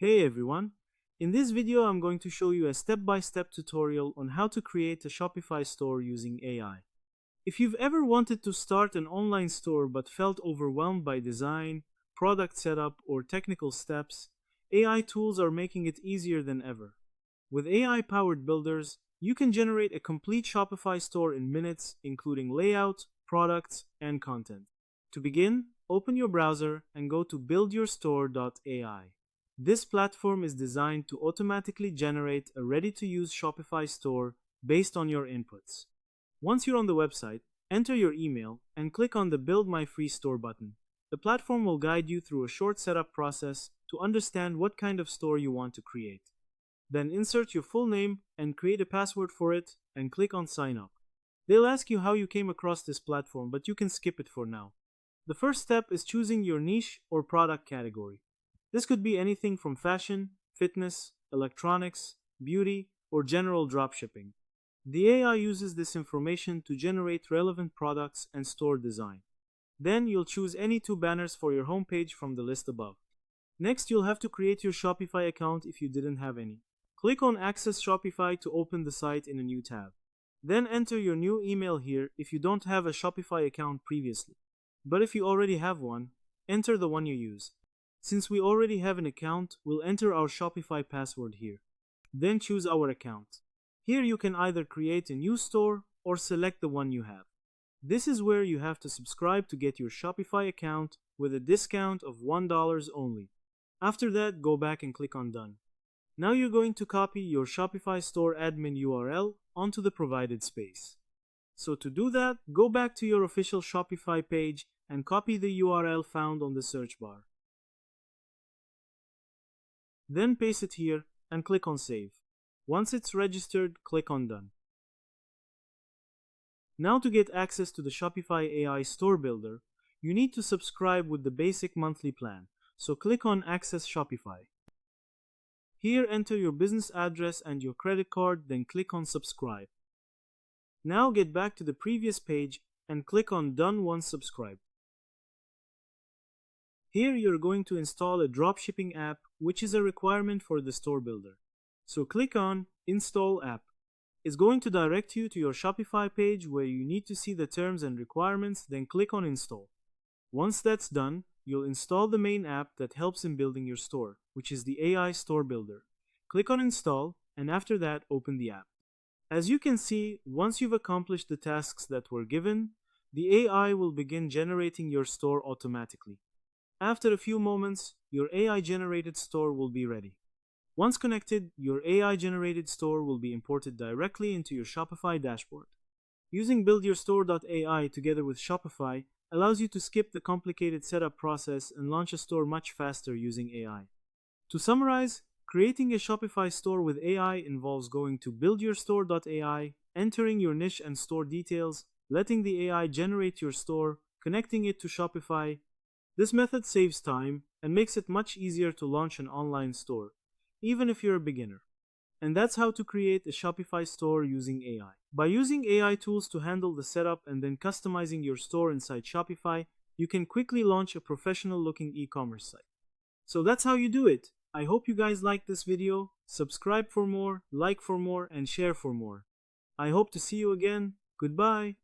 Hey everyone! In this video I'm going to show you a step-by-step tutorial on how to create a Shopify store using AI. If you've ever wanted to start an online store but felt overwhelmed by design, product setup, or technical steps, AI tools are making it easier than ever. With AI-powered builders, you can generate a complete Shopify store in minutes, including layout, products, and content. To begin, open your browser and go to buildyourstore.ai. This platform is designed to automatically generate a ready-to-use Shopify store based on your inputs. Once you're on the website, enter your email and click on the Build My Free Store button. The platform will guide you through a short setup process to understand what kind of store you want to create. Then insert your full name and create a password for it and click on Sign Up. They'll ask you how you came across this platform, but you can skip it for now. The first step is choosing your niche or product category. This could be anything from fashion, fitness, electronics, beauty, or general dropshipping. The AI uses this information to generate relevant products and store design. Then you'll choose any two banners for your homepage from the list above. Next, you'll have to create your Shopify account if you didn't have any. Click on Access Shopify to open the site in a new tab. Then enter your new email here if you don't have a Shopify account previously. But if you already have one, enter the one you use. Since we already have an account, we'll enter our Shopify password here. Then choose our account. Here you can either create a new store or select the one you have. This is where you have to subscribe to get your Shopify account with a discount of $1 only. After that, go back and click on Done. Now you're going to copy your Shopify store admin URL onto the provided space. So to do that, go back to your official Shopify page and copy the URL found on the search bar. Then paste it here and click on Save. Once it's registered, click on Done. Now to get access to the Shopify AI Store Builder, you need to subscribe with the basic monthly plan, so click on Access Shopify. Here enter your business address and your credit card, then click on Subscribe. Now get back to the previous page and click on Done once subscribed. Here you're going to install a dropshipping app, which is a requirement for the store builder. So click on Install App. It's going to direct you to your Shopify page where you need to see the terms and requirements, then click on Install. Once that's done, you'll install the main app that helps in building your store, which is the AI Store Builder. Click on Install, and after that, open the app. As you can see, once you've accomplished the tasks that were given, the AI will begin generating your store automatically. After a few moments, your AI-generated store will be ready. Once connected, your AI-generated store will be imported directly into your Shopify dashboard. Using buildyourstore.ai together with Shopify allows you to skip the complicated setup process and launch a store much faster using AI. To summarize, creating a Shopify store with AI involves going to buildyourstore.ai, entering your niche and store details, letting the AI generate your store, connecting it to Shopify. This method saves time and makes it much easier to launch an online store, even if you're a beginner. And that's how to create a Shopify store using AI. By using AI tools to handle the setup and then customizing your store inside Shopify, you can quickly launch a professional-looking e-commerce site. So that's how you do it. I hope you guys liked this video. Subscribe for more, like for more, and share for more. I hope to see you again. Goodbye.